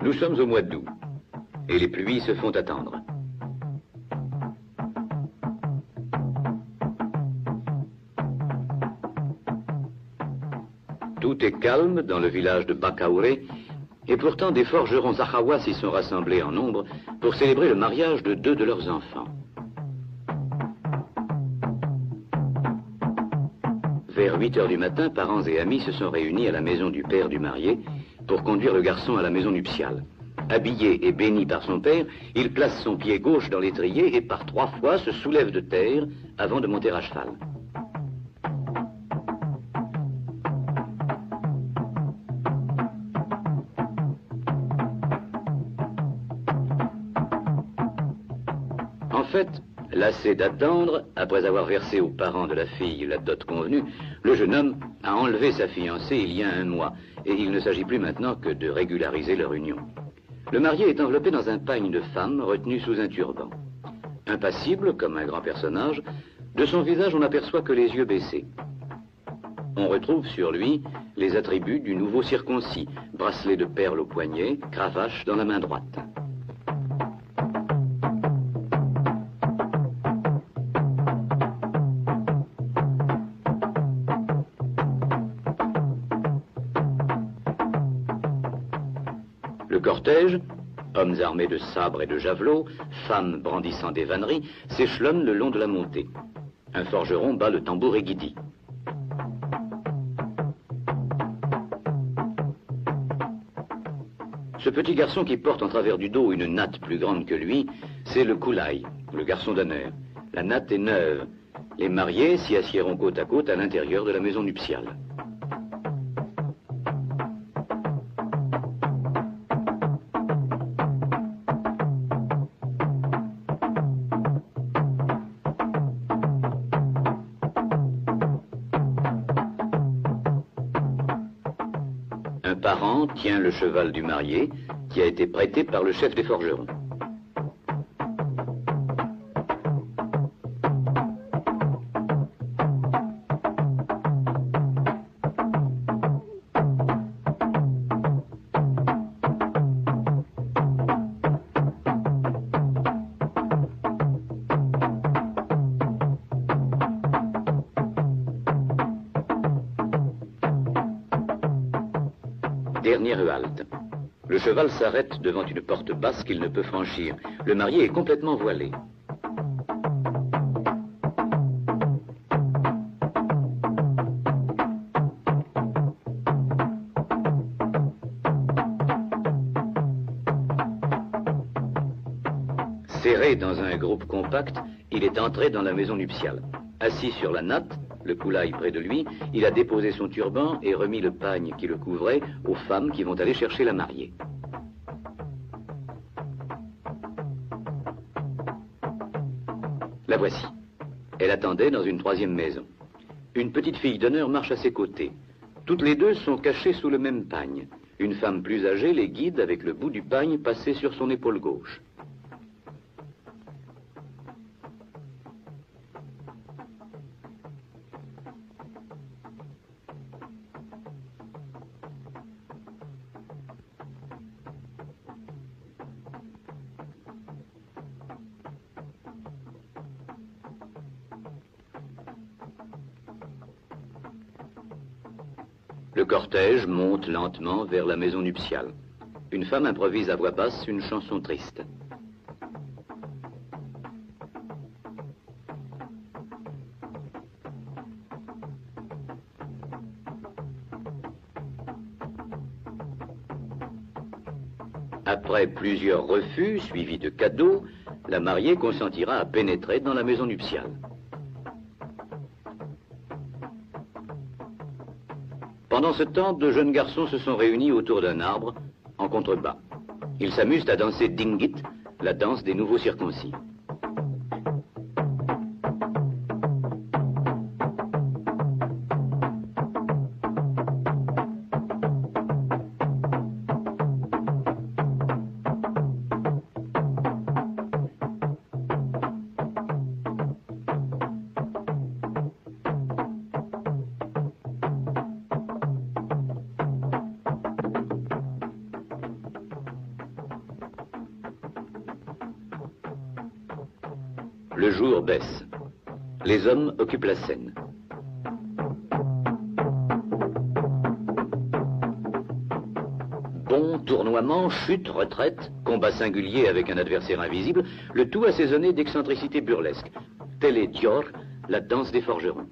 Nous sommes au mois d'août et les pluies se font attendre. Tout est calme dans le village de Bacaouré et pourtant des forgerons Achawa s'y sont rassemblés en nombre pour célébrer le mariage de 2 de leurs enfants. Vers 8 heures du matin, parents et amis se sont réunis à la maison du père du marié pour conduire le garçon à la maison nuptiale. Habillé et béni par son père, il place son pied gauche dans l'étrier et par 3 fois se soulève de terre avant de monter à cheval. En fait, lassé d'attendre, après avoir versé aux parents de la fille la dot convenue, le jeune homme a enlevé sa fiancée il y a 1 mois, et il ne s'agit plus maintenant que de régulariser leur union. Le marié est enveloppé dans un pagne de femme retenu sous un turban. Impassible, comme un grand personnage, de son visage on n'aperçoit que les yeux baissés. On retrouve sur lui les attributs du nouveau circoncis, bracelet de perles au poignet, cravache dans la main droite. Le cortège, hommes armés de sabres et de javelots, femmes brandissant des vanneries, s'échelonne le long de la montée. Un forgeron bat le tambour aiguidi. Ce petit garçon qui porte en travers du dos une natte plus grande que lui, c'est le Koulaï, le garçon d'honneur. La natte est neuve. Les mariés s'y assiéront côte à côte à l'intérieur de la maison nuptiale. Un parent tient le cheval du marié, qui a été prêté par le chef des forgerons. Dernière halte. Le cheval s'arrête devant une porte basse qu'il ne peut franchir. Le marié est complètement voilé. Serré dans un groupe compact, il est entré dans la maison nuptiale. Assis sur la natte, le Koulaï près de lui, il a déposé son turban et remis le pagne qui le couvrait aux femmes qui vont aller chercher la mariée. La voici. Elle attendait dans une 3e maison. Une petite fille d'honneur marche à ses côtés. Toutes les 2 sont cachées sous le même pagne. Une femme plus âgée les guide avec le bout du pagne passé sur son épaule gauche. Le cortège monte lentement vers la maison nuptiale. Une femme improvise à voix basse une chanson triste. Après plusieurs refus suivis de cadeaux, la mariée consentira à pénétrer dans la maison nuptiale. Pendant ce temps, 2 jeunes garçons se sont réunis autour d'un arbre, en contrebas. Ils s'amusent à danser Dingit, la danse des nouveaux circoncis. Le jour baisse. Les hommes occupent la scène. Bond, tournoiement, chute, retraite, combat singulier avec un adversaire invisible, le tout assaisonné d'excentricité burlesque. Tel est Dior, la danse des forgerons.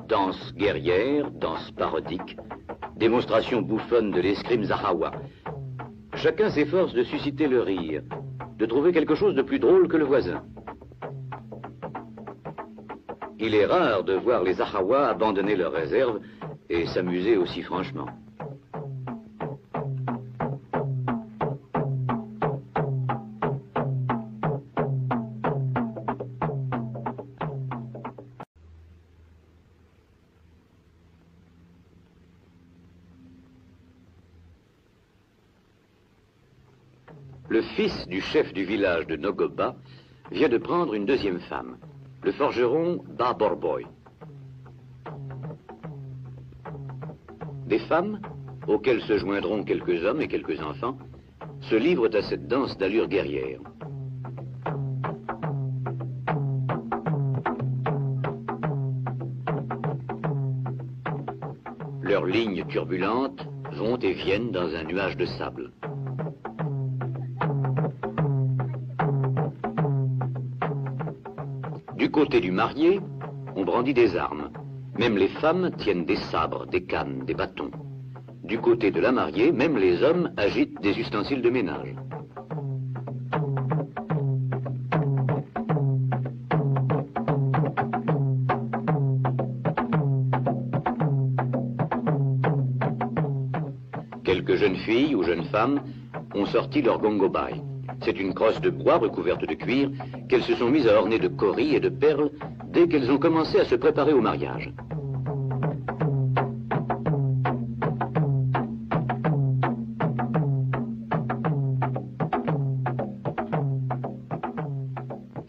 Danse guerrière, danse parodique, démonstration bouffonne de l'escrime Zahawa. Chacun s'efforce de susciter le rire, de trouver quelque chose de plus drôle que le voisin. Il est rare de voir les Zahawa abandonner leurs réserves et s'amuser aussi franchement. Le fils du chef du village de Nogoba vient de prendre une deuxième femme, le forgeron Ba Borboy. Des femmes, auxquelles se joindront quelques hommes et quelques enfants, se livrent à cette danse d'allure guerrière. Leurs lignes turbulentes vont et viennent dans un nuage de sable. Du côté du marié, on brandit des armes. Même les femmes tiennent des sabres, des cannes, des bâtons. Du côté de la mariée, même les hommes agitent des ustensiles de ménage. Quelques jeunes filles ou jeunes femmes ont sorti leur gongobai. C'est une crosse de bois recouverte de cuir qu'elles se sont mises à orner de coris et de perles dès qu'elles ont commencé à se préparer au mariage.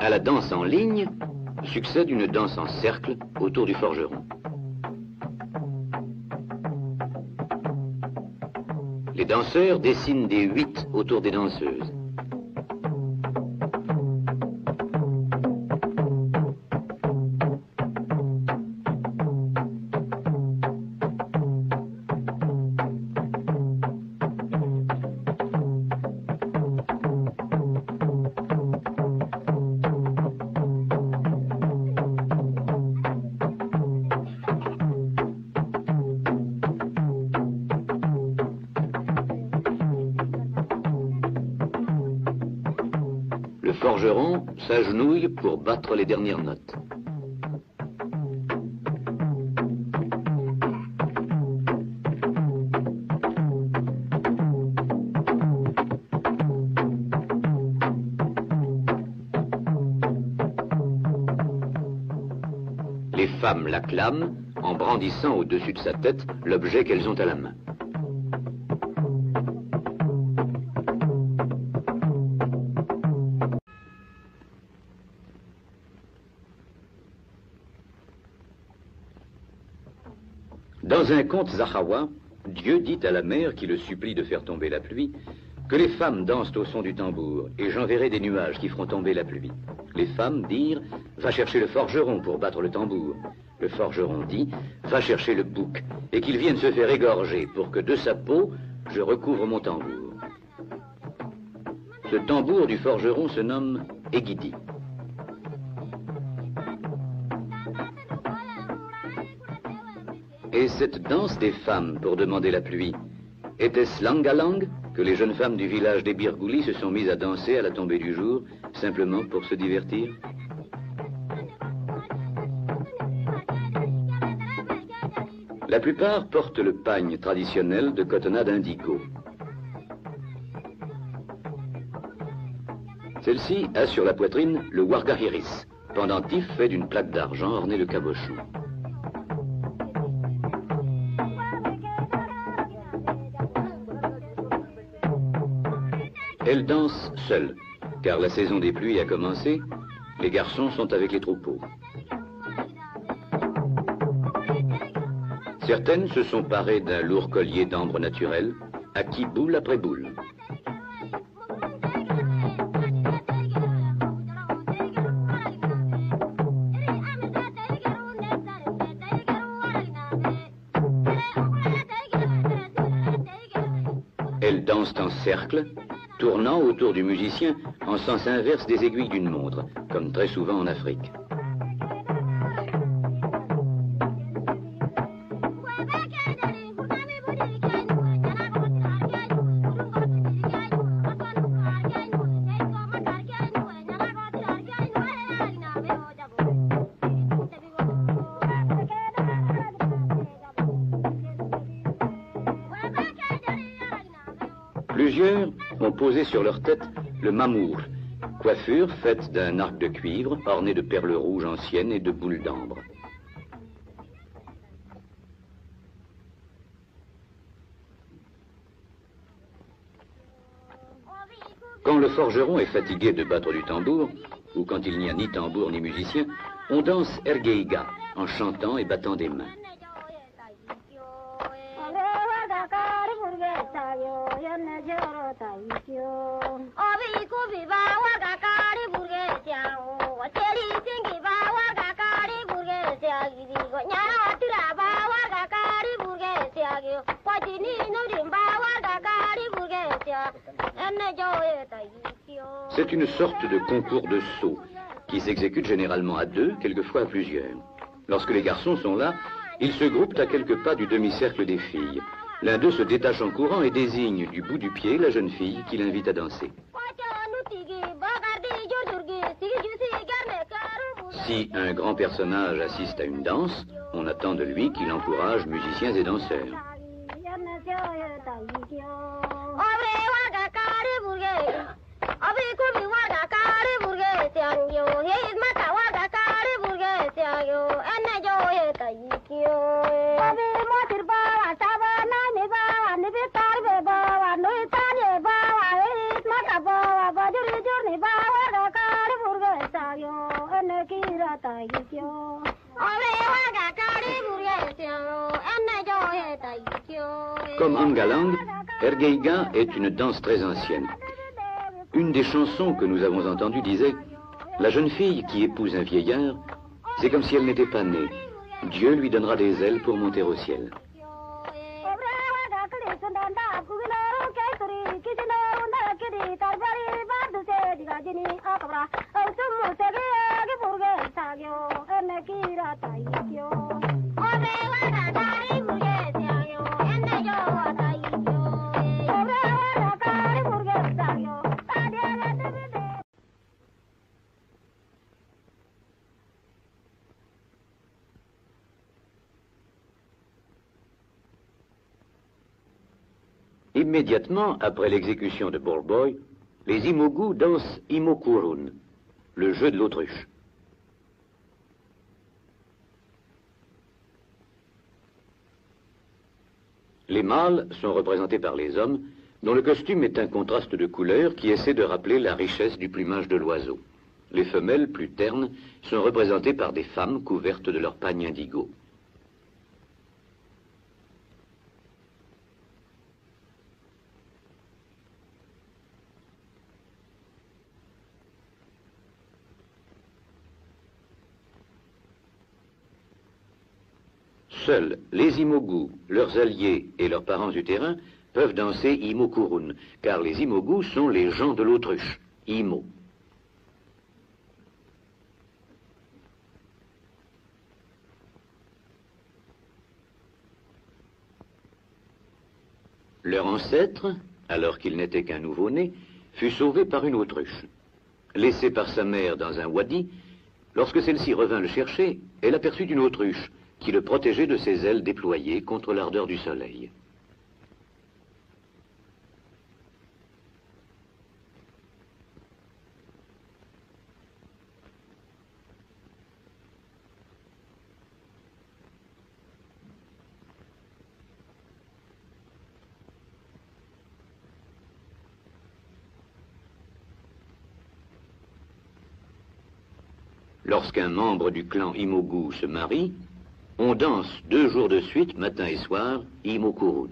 À la danse en ligne succède une danse en cercle autour du forgeron. Les danseurs dessinent des 8 autour des danseuses. Le forgeron s'agenouille pour battre les dernières notes. Les femmes l'acclament en brandissant au-dessus de sa tête l'objet qu'elles ont à la main. Dans un conte Zahawa, Dieu dit à la mer qui le supplie de faire tomber la pluie que les femmes dansent au son du tambour et j'enverrai des nuages qui feront tomber la pluie. Les femmes dirent « Va chercher le forgeron pour battre le tambour ». Le forgeron dit « Va chercher le bouc et qu'il vienne se faire égorger pour que de sa peau, je recouvre mon tambour ». Ce tambour du forgeron se nomme Egidi. Et cette danse des femmes pour demander la pluie, était-ce Langalang que les jeunes femmes du village des Birgouli se sont mises à danser à la tombée du jour, simplement pour se divertir? La plupart portent le pagne traditionnel de cotonnade indigo. Celle-ci a sur la poitrine le wargahiris, pendentif fait d'une plaque d'argent ornée de cabochons. Elle danse seule, car la saison des pluies a commencé, les garçons sont avec les troupeaux. Certaines se sont parées d'un lourd collier d'ambre naturel, acquis boule après boule. Elles dansent en cercle, tournant autour du musicien en sens inverse des aiguilles d'une montre, comme très souvent en Afrique. Plusieurs ont posé sur leur tête le mamour, coiffure faite d'un arc de cuivre orné de perles rouges anciennes et de boules d'ambre. Quand le forgeron est fatigué de battre du tambour, ou quand il n'y a ni tambour ni musicien, on danse ergeiga en chantant et battant des mains. C'est une sorte de concours de saut qui s'exécute généralement à deux, quelquefois à plusieurs. Lorsque les garçons sont là, ils se groupent à quelques pas du demi-cercle des filles. L'un d'eux se détache en courant et désigne du bout du pied la jeune fille qui l'invite à danser. Si un grand personnage assiste à une danse, on attend de lui qu'il encourage musiciens et danseurs. Comme Angalang, ergeiga est une danse très ancienne. Une des chansons que nous avons entendues disait « La jeune fille qui épouse un vieillard, c'est comme si elle n'était pas née. Dieu lui donnera des ailes pour monter au ciel. » Immédiatement après l'exécution de Bolboy, les Imogu dansent Imokurun, le jeu de l'autruche. Les mâles sont représentés par les hommes, dont le costume est un contraste de couleurs qui essaie de rappeler la richesse du plumage de l'oiseau. Les femelles, plus ternes, sont représentées par des femmes couvertes de leur pagne indigo. Seuls les Imogu, leurs alliés et leurs parents du terrain peuvent danser Imokurun, car les Imogu sont les gens de l'autruche, Imo. Leur ancêtre, alors qu'il n'était qu'un nouveau-né, fut sauvé par une autruche. Laissé par sa mère dans un wadi, lorsque celle-ci revint le chercher, elle aperçut une autruche qui le protégeait de ses ailes déployées contre l'ardeur du soleil. lorsqu'un membre du clan Imogu se marie, on danse 2 jours de suite, matin et soir, Imokurun.